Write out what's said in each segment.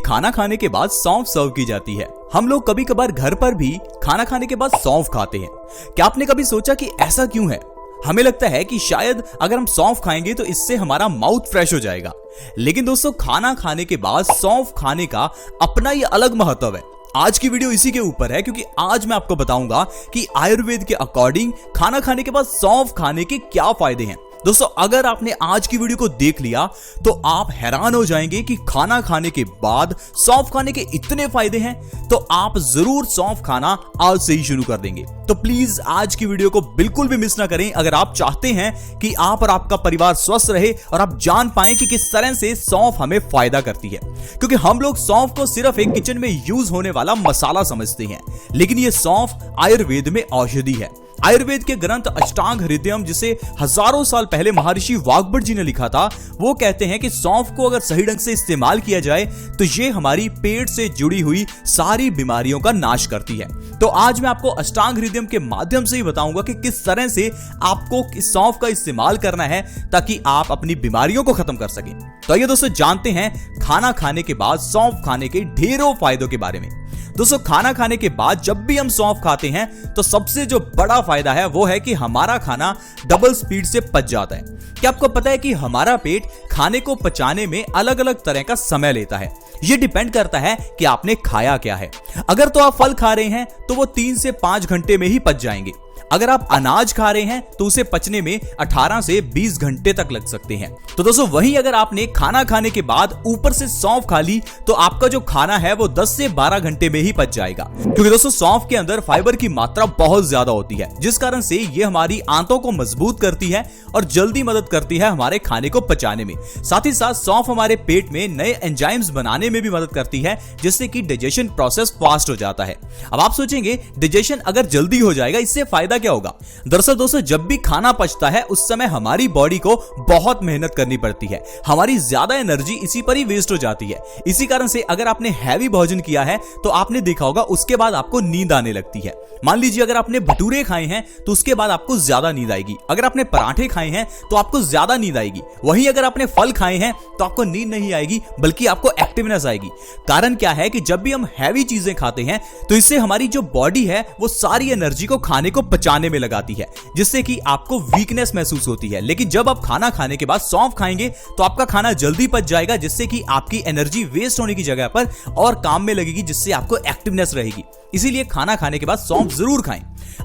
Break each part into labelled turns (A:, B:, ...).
A: खाना खाने के बाद सौंफ सर्व की जाती है। हम लोग कभी कभार घर पर भी खाना खाने के बाद सौंफ खाते हैं। क्या आपने कभी सोचा कि ऐसा क्यों है? हमें लगता है कि शायद अगर हम सौंफ खाएंगे तो इससे हमारा माउथ फ्रेश हो जाएगा। लेकिन दोस्तों, खाना खाने के बाद सौंफ खाने का अपना ही अलग महत्व है। आज की वीडियो इसी के ऊपर है, क्योंकि आज मैं आपको बताऊंगा कि आयुर्वेद के अकॉर्डिंग खाना खाने के बाद सौंफ खाने के क्या फायदे हैं। दोस्तों, अगर आपने आज की वीडियो को देख लिया तो आप हैरान हो जाएंगे कि खाना खाने के बाद सौंफ खाने के इतने फायदे हैं, तो आप जरूर सौंफ खाना आज से ही शुरू कर देंगे। तो प्लीज आज की वीडियो को बिल्कुल भी मिस ना करें अगर आप चाहते हैं कि आप और आपका परिवार स्वस्थ रहे और आप जान पाएं कि किस तरह से सौंफ हमें फायदा करती है। क्योंकि हम लोग सौंफ को सिर्फ एक किचन में यूज होने वाला मसाला समझते हैं, लेकिन ये सौंफ आयुर्वेद में औषधि है। आयुर्वेद के ग्रंथ अष्टांग हृदयम, जिसे हजारों साल पहले महर्षि वाग्भट जी ने लिखा था, वो कहते हैं कि सौंफ को अगर सही ढंग से इस्तेमाल किया जाए तो ये हमारी पेट से जुड़ी हुई सारी बीमारियों का नाश करती है। तो आज मैं आपको अष्टांग हृदयम के माध्यम से ही बताऊंगा कि किस तरह से आपको इस सौंफ का इस्तेमाल करना है ताकि आप अपनी बीमारियों को खत्म कर सकें। तो आइए दोस्तों, जानते हैं खाना खाने के बाद सौंफ खाने के ढेरों फायदों के बारे में। दोस्तों, खाना खाने के बाद जब भी हम सौंफ खाते हैं तो सबसे जो बड़ा फायदा है वो है कि हमारा खाना डबल स्पीड से पच जाता है। क्या आपको पता है कि हमारा पेट खाने को पचाने में अलग अलग तरह का समय लेता है? ये डिपेंड करता है कि आपने खाया क्या है। अगर तो आप फल खा रहे हैं तो वो 3 से 5 घंटे में ही पच जाएंगे। अगर आप अनाज खा रहे हैं तो उसे पचने में 18 से 20 घंटे तक लग सकते हैं। तो दोस्तों, वहीं अगर आपने खाना खाने के बाद ऊपर से सौंफ खा ली तो आपका जो खाना है वो 10 से 12 घंटे में ही पच जाएगा। क्योंकि दोस्तों, सौंफ के अंदर फाइबर की मात्रा बहुत ज्यादा होती है, जिस कारण से ये हमारी आंतों को मजबूत करती है और जल्दी मदद करती है हमारे खाने को पचाने में। साथ ही साथ सौंफ हमारे पेट में नए एंजाइम्स बनाने में भी मदद करती है, जिससे कि डाइजेशन प्रोसेस फास्ट हो जाता है। अब आप सोचेंगे, डाइजेशन अगर जल्दी हो जाएगा इससे फायदा क्या होगा? दरअसल दोस्तों, जब भी खाना पचता है उस समय हमारी बॉडी को बहुत मेहनत करनी पड़ती है। हमारी ज्यादा एनर्जी इसी पर ही वेस्ट हो जाती है। इसी कारण से अगर आपने हैवी भोजन किया है तो आपने देखा होगा उसके बाद आपको नींद आने लगती है। मान लीजिए अगर आपने भटूरे खाए हैं तो उसके बाद आपको ज्यादा नींद आएगी। अगर आपने पराठे खाए हैं तो आपको ज्यादा नींद आएगी। वहीं अगर आपने फल खाए हैं तो आपको नींद नहीं आएगी, बल्कि आपको एक्टिवनेस आएगी। कारण क्या है कि जब भी हम हैवी चीजें खाते हैं तो इससे हमारी जो बॉडी है वो सारी एनर्जी को खाने को पचाने में लगाती है, जिससे कि आपको वीकनेस महसूस होती है। लेकिन जब आप खाना खाने के बाद सौंफ खाएंगे तो आपका खाना जल्दी पच जाएगा, जिससे कि आपकी एनर्जी वेस्ट होने की जगह पर और काम में लगेगी, जिससे आपको एक्टिवनेस रहेगी। इसीलिए खाना खाने के बाद सौंफ जरूर खाएं।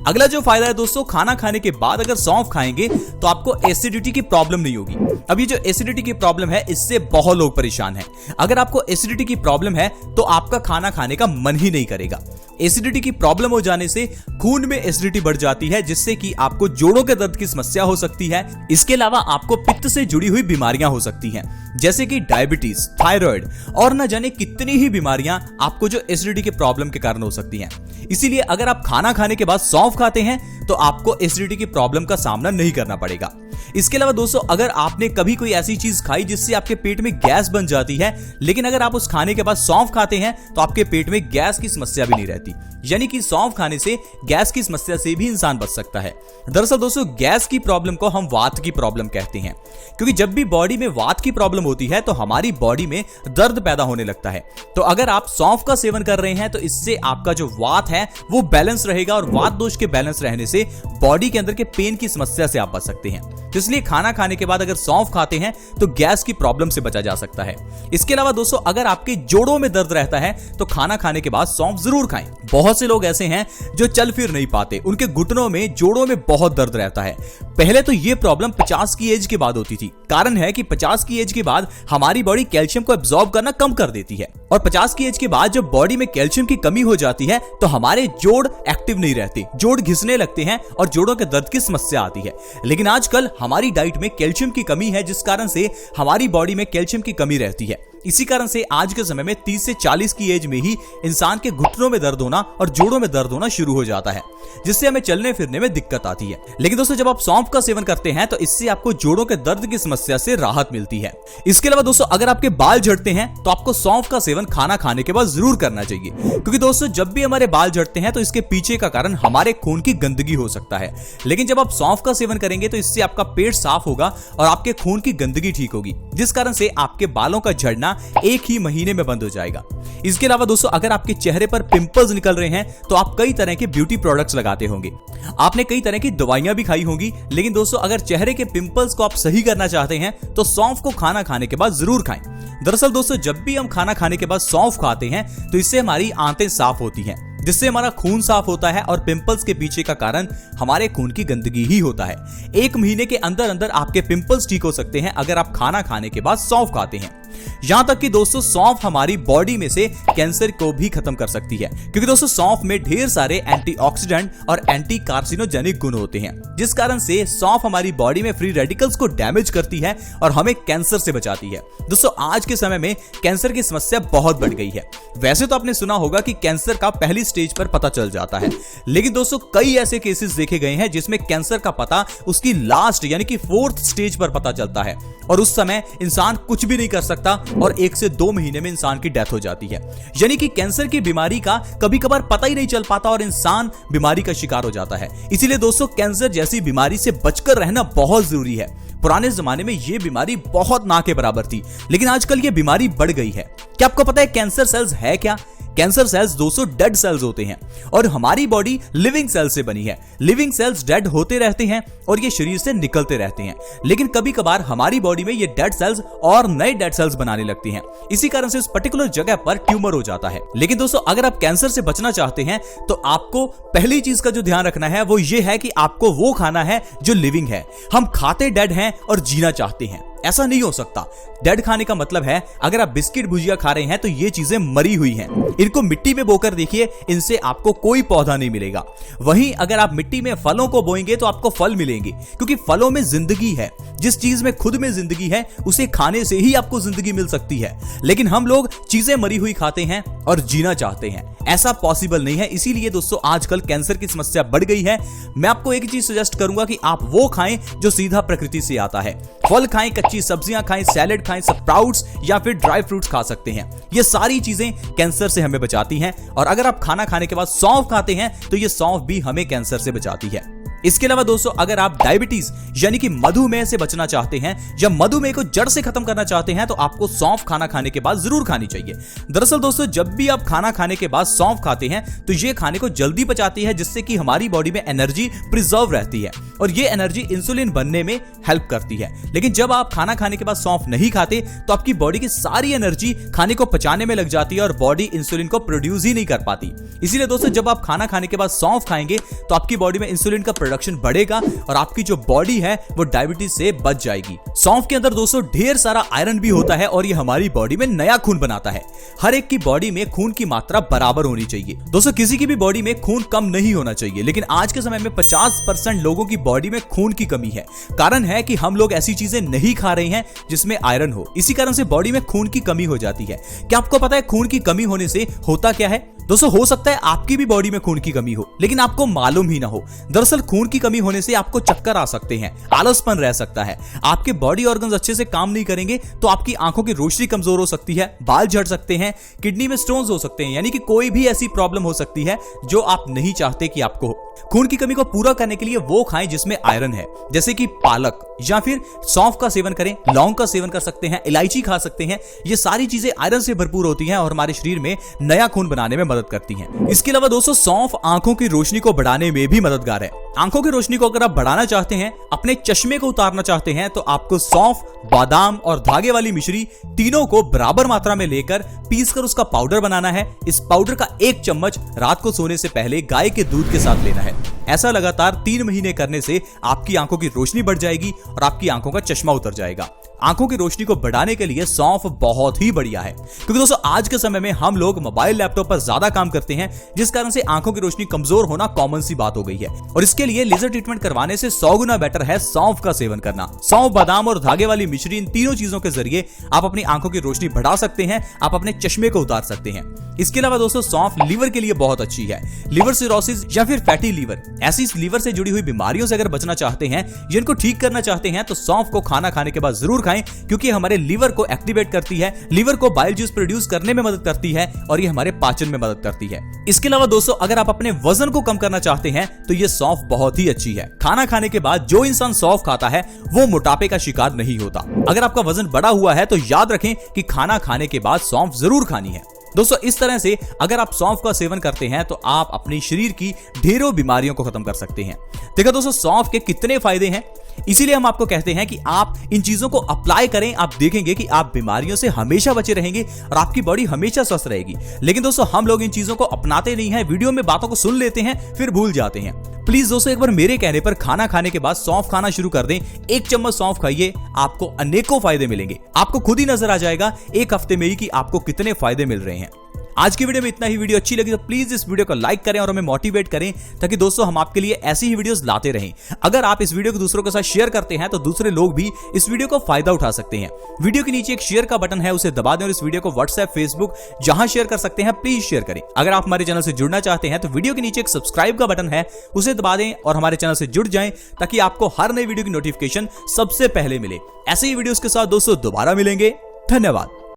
A: अगला जो फायदा है दोस्तों, खाना खाने के बाद अगर सौंफ खाएंगे तो आपको एसिडिटी की प्रॉब्लम नहीं होगी। अब ये जो एसिडिटी की प्रॉब्लम है इससे बहुत लोग परेशान हैं। अगर आपको एसिडिटी की प्रॉब्लम है तो आपका खाना खाने का मन ही नहीं करेगा। एसिडिटी की प्रॉब्लम हो जाने से खून में एसिडिटी बढ़ जाती है, जिससे कि आपको जोड़ों के दर्द की समस्या हो सकती है। इसके अलावा आपको पित्त से जुड़ी हुई बीमारियां हो सकती हैं, जैसे कि डायबिटीज, थायराइड और न जाने कितनी ही बीमारियां आपको जो एसिडिटी के प्रॉब्लम के कारण हो सकती हैं। इसीलिए अगर आप खाना खाने के बाद सौंफ खाते हैं तो आपको एसिडिटी की प्रॉब्लम का सामना नहीं करना पड़ेगा। इसके अलावा दोस्तों, अगर आपने कभी कोई ऐसी चीज खाई जिससे आपके पेट में गैस बन जाती है, लेकिन अगर आप उस खाने के बाद सौंफ खाते हैं तो आपके पेट में गैस की समस्या भी नहीं रहती। यानी कि सौंफ खाने से गैस की समस्या से भी इंसान बच सकता है। दरअसल दोस्तों, गैस की प्रॉब्लम को हम वात की प्रॉब्लम कहते हैं, क्योंकि जब भी बॉडी में वात की प्रॉब्लम होती है तो हमारी बॉडी में दर्द पैदा होने लगता है। तो अगर आप सौंफ का सेवन कर रहे हैं तो इससे आपका जो वात है वो बैलेंस रहेगा, और वात दोष के बैलेंस रहने से बॉडी के अंदर के पेन की समस्या से आप बच सकते हैं। तो इसलिए खाना खाने के बाद अगर सौंफ खाते हैं तो गैस की प्रॉब्लम से बचा जा सकता है। इसके अलावा दोस्तों, अगर आपके जोड़ों में दर्द रहता है तो खाना खाने के बाद सौंफ जरूर खाएं। बहुत से लोग ऐसे हैं जो चल फिर नहीं पाते, उनके घुटनों में, जोड़ों में बहुत दर्द रहता है। पहले तो ये प्रॉब्लम 50 की एज के बाद होती थी। कारण है कि 50 की एज के बाद हमारी बॉडी कैल्शियम को एब्जॉर्ब करना कम कर देती है, और 50 की एज के बाद जब बॉडी में कैल्शियम की कमी हो जाती है तो हमारे जोड़ एक्टिव नहीं रहते, जोड़ घिसने लगते हैं और जोड़ों के दर्द की समस्या आती है। लेकिन आजकल हमारी डाइट में कैल्शियम की कमी है, जिस कारण से हमारी बॉडी में कैल्शियम की कमी रहती है। इसी कारण से आज के समय में 30 से 40 की एज में ही इंसान के घुटनों में दर्द होना और जोड़ों में दर्द होना शुरू हो जाता है, जिससे हमें चलने फिरने में दिक्कत आती है। लेकिन दोस्तों, जब आप सौंफ का सेवन करते हैं तो इससे आपको जोड़ों के दर्द की समस्या से राहत मिलती है। इसके अलावा दोस्तों, अगर आपके बाल झड़ते हैं तो आपको सौंफ का सेवन खाना खाने के बाद जरूर करना चाहिए, क्योंकि दोस्तों, जब भी हमारे बाल झड़ते हैं तो इसके पीछे का कारण हमारे खून की गंदगी हो सकता है। लेकिन जब आप सौंफ का सेवन करेंगे तो इससे आपका पेट साफ होगा और आपके खून की गंदगी ठीक होगी, जिस कारण से आपके बालों का झड़ना बनना 1 ही महीने में बंद हो जाएगा। इसके अलावा दोस्तों अगर आपके चेहरे पर पिंपल्स निकल रहे हैं तो आप कई तरह के ब्यूटी प्रोडक्ट्स लगाते होंगे, आपने कई तरह की दवाइयां भी खाई होंगी, लेकिन दोस्तों अगर चेहरे के पिंपल्स को आप सही करना चाहते हैं तो सौंफ को खाना खाने के बाद जरूर खाएं। दरअसल दोस्तों जब भी हम खाना खाने के बाद सौंफ खाते हैं तो इससे हमारी आंतें साफ होती हैं, जिससे हमारा खून साफ होता है और पिंपल्स के पीछे का कारण हमारे खून की गंदगी ही होता है। 1 महीने के अंदर अंदर आपके पिंपल्स ठीक हो सकते हैं अगर आप खाना खाने के बाद सौंफ खाते हैं। यहां तक कि दोस्तों सौंफ हमारी बॉडी में से कैंसर को भी खत्म कर सकती है, क्योंकि दोस्तों सौंफ में ढेर सारे एंटीऑक्सीडेंट और एंटी कार्सिनोजेनिक गुण होते हैं, जिस कारण से सौंफ हमारी बॉडी में फ्री रेडिकल्स को डैमेज करती है और हमें कैंसर से बचाती है। दोस्तों आज के समय में कैंसर की समस्या बहुत बढ़ गई है। वैसे तो आपने सुना होगा कि कैंसर का पहली स्टेज पर पता चल जाता है, लेकिन दोस्तों कई ऐसे केसेस देखे गए हैं जिसमें कैंसर का पता उसकी लास्ट यानी कि 4th स्टेज पर पता चलता है और उस समय इंसान कुछ भी नहीं कर सकता और 1 से 2 महीने में इंसान की डेथ हो जाती है। यानी कि कैंसर की बीमारी का कभी कभार पता ही नहीं चल पाता और इंसान बीमारी का शिकार हो जाता है। इसीलिए दोस्तों कैंसर जैसी बीमारी से बचकर रहना बहुत जरूरी है। पुराने जमाने में यह बीमारी बहुत ना के बराबर थी, लेकिन आजकल यह बीमारी बढ़ गई है। क्या आपको पता है कैंसर सेल्स है क्या? कैंसर सेल्स 200 डेड सेल्स होते हैं और हमारी बॉडी लिविंग सेल्स से बनी है। लिविंग सेल्स डेड होते रहते हैं और ये शरीर से निकलते रहते हैं, लेकिन कभी कभार हमारी बॉडी में ये डेड सेल्स और नए डेड सेल्स बनाने लगती हैं। इसी कारण से उस पर्टिकुलर जगह पर ट्यूमर हो जाता है। लेकिन दोस्तों अगर आप कैंसर से बचना चाहते हैं तो आपको पहली चीज का जो ध्यान रखना है वो ये है कि आपको वो खाना है जो लिविंग है। हम खाते डेड हैं और जीना चाहते हैं, ऐसा नहीं हो सकता। डेड खाने का मतलब है अगर आप बिस्किट भुजिया खा रहे हैं तो ये चीजें मरी हुई हैं। इनको मिट्टी में बोकर देखिए, इनसे आपको कोई पौधा नहीं मिलेगा। वहीं अगर आप मिट्टी में फलों को बोएंगे तो आपको फल मिलेंगे, क्योंकि फलों में जिंदगी है। जिस चीज में खुद में जिंदगी है उसे खाने से ही आपको जिंदगी मिल सकती है। लेकिन हम लोग चीजें मरी हुई खाते हैं और जीना चाहते हैं, ऐसा पॉसिबल नहीं है। इसीलिए दोस्तों आजकल कैंसर की समस्या बढ़ गई है। मैं आपको एक चीज सजेस्ट करूंगा कि आप वो खाएं जो सीधा प्रकृति से आता है। फल खाएं, कच्ची सब्जियां खाएं, सैलेड खाएं, स्प्राउट्स या फिर ड्राई फ्रूट्स खा सकते हैं। ये सारी चीजें कैंसर से हमें बचाती हैं और अगर आप खाना खाने के बाद सौंफ खाते हैं तो ये सौंफ भी हमें कैंसर से बचाती है। इसके अलावा दोस्तों अगर आप डायबिटीज यानी कि मधुमेह से बचना चाहते हैं या मधुमेह को जड़ से खत्म करना चाहते हैं तो आपको सौंफ खाना खाने के बाद जरूर खानी चाहिए। दरअसल दोस्तों जब भी आप खाना खाने के बाद सौंफ खाते हैं तो ये खाने को जल्दी पचाती है, जिससे कि हमारी बॉडी में एनर्जी प्रिजर्व रहती है और ये एनर्जी इंसुलिन बनने में हेल्प करती है। लेकिन जब आप खाना खाने के बाद सौंफ नहीं खाते तो आपकी बॉडी की सारी एनर्जी खाने को पचाने में लग जाती है और बॉडी इंसुलिन को प्रोड्यूस ही नहीं कर पाती। इसीलिए दोस्तों जब आप खाना खाने के बाद सौंफ खाएंगे तो आपकी बॉडी में इंसुलिन का प्रोडक्शन बढ़ेगा और आपकी जो बॉडी है वो डायबिटीज से बच जाएगी। सौंफ के अंदर दोस्तों ढेर सारा आयरन भी होता है और ये हमारी बॉडी में नया खून बनाता है। हर एक की बॉडी में खून की मात्रा बराबर होनी चाहिए। दोस्तों किसी की भी बॉडी में खून कम नहीं होना चाहिए, लेकिन आज के समय में 50% लोगों की बॉडी में खून की कमी है। कारण है कि हम लोग ऐसी चीजें नहीं खा रहे हैं जिसमें आयरन हो, इसी कारण से बॉडी में खून की कमी हो जाती है। क्या आपको पता है खून की कमी होने से होता क्या है? दोस्तों हो सकता है आपकी भी बॉडी में खून की कमी हो लेकिन आपको मालूम ही ना हो। दरअसल खून की कमी होने से आपको चक्कर आ सकते हैं, आलसपन रह सकता है, आपके बॉडी ऑर्गन्स अच्छे से काम नहीं करेंगे तो आपकी आंखों की रोशनी कमजोर हो सकती है, बाल झड़ सकते हैं, किडनी में स्टोन्स हो सकते हैं, यानी कि कोई भी ऐसी प्रॉब्लम हो सकती है जो आप नहीं चाहते कि आपको हो। खून की कमी को पूरा करने के लिए वो खाएं जिसमें आयरन है, जैसे कि पालक या फिर सौंफ का सेवन करें, लौंग का सेवन कर सकते हैं, इलायची खा सकते हैं। ये सारी चीजें आयरन से भरपूर होती हैं और हमारे शरीर में नया खून बनाने में मदद करती हैं। इसके अलावा दोस्तों सौंफ आंखों की रोशनी को बढ़ाने में भी मददगार है। आंखों की रोशनी को अगर आप बढ़ाना चाहते हैं, अपने चश्मे को उतारना चाहते हैं, तो आपको सौंफ, बादाम और धागे वाली मिश्री तीनों को बराबर मात्रा में लेकर पीसकर उसका पाउडर बनाना है। इस पाउडर का 1 चम्मच रात को सोने से पहले गाय के दूध के साथ लेना है। ऐसा लगातार 3 महीने करने से आपकी आंखों की रोशनी बढ़ जाएगी और आपकी आंखों का चश्मा उतर जाएगा। आंखों की रोशनी को बढ़ाने के लिए सौंफ बहुत ही बढ़िया है, क्योंकि दोस्तों आज के समय में हम लोग मोबाइल लैपटॉप पर ज्यादा काम करते हैं, जिस कारण से आंखों की रोशनी कमजोर होना कॉमन सी बात हो गई है और इसके लिए लेजर ट्रीटमेंट करवाने से 100 गुना बेटर है सौंफ का सेवन करना। सौंफ, बादाम और धागे वाली मिश्री, इन तीनों चीजों के जरिए आप अपनी आंखों की रोशनी बढ़ा सकते हैं, आप अपने चश्मे को उतार सकते हैं। इसके अलावा दोस्तों सौंफ लीवर के लिए बहुत अच्छी है। लिवर सिरोसिस या फिर फैटी लीवर, ऐसी लीवर से जुड़ी हुई बीमारियों से अगर बचना चाहते हैं, जिनको ठीक करना चाहते हैं, तो सौंफ को खाना खाने के बाद जरूर खाएं। खाएं क्योंकि हमारे लीवर को एक्टिवेट करती है, लीवर को बाइल जूस प्रोड्यूस करने में मदद करती है और ये हमारे पाचन में मदद करती है। इसके अलावा दोस्तों अगर आप अपने वजन को कम करना चाहते हैं तो ये सौंफ बहुत ही अच्छी है। खाना खाने के बाद जो इंसान सौंफ खाता है वो मोटापे का शिकार नहीं होता। अगर आपका वजन बढ़ा हुआ है तो याद रखें कि खाना खाने के बाद सौंफ जरूर खानी है। दोस्तों इस तरह से अगर आप सौंफ का सेवन करते हैं तो आप अपने शरीर की ढेरों बीमारियों को खत्म कर सकते हैं। देखा दोस्तों सौंफ के कितने फायदे हैं, इसीलिए हम आपको कहते हैं कि आप इन चीजों को अप्लाई करें। आप देखेंगे कि आप बीमारियों से हमेशा बचे रहेंगे और आपकी बॉडी हमेशा स्वस्थ रहेगी। लेकिन दोस्तों हम लोग इन चीजों को अपनाते नहीं हैं, वीडियो में बातों को सुन लेते हैं फिर भूल जाते हैं। प्लीज दोस्तों एक बार मेरे कहने पर खाना खाने के बाद सौंफ खाना शुरू कर दें। 1 चम्मच सौंफ खाइए, आपको अनेकों फायदे मिलेंगे। आपको खुद ही नजर आ जाएगा 1 हफ्ते में ही कि आपको कितने फायदे मिल रहे हैं। आज की वीडियो में इतना ही। वीडियो अच्छी लगी तो प्लीज इस वीडियो को लाइक करें और हमें मोटिवेट करें ताकि दोस्तों हम आपके लिए ऐसी ही वीडियोस लाते रहें। अगर आप इस वीडियो को दूसरों के साथ शेयर करते हैं तो दूसरे लोग भी इस वीडियो को फायदा उठा सकते हैं। वीडियो के नीचे एक शेयर का बटन है, उसे दबा दें और इस वीडियो को व्हाट्सएप, फेसबुक जहां शेयर कर सकते हैं प्लीज शेयर करें। अगर आप हमारे चैनल से जुड़ना चाहते हैं तो वीडियो के नीचे एक सब्सक्राइब का बटन है, उसे दबा दें और हमारे चैनल से जुड़ जाएं ताकि आपको हर नई वीडियो की नोटिफिकेशन सबसे पहले मिले। ऐसे ही वीडियोस के साथ दोस्तों दोबारा मिलेंगे। धन्यवाद।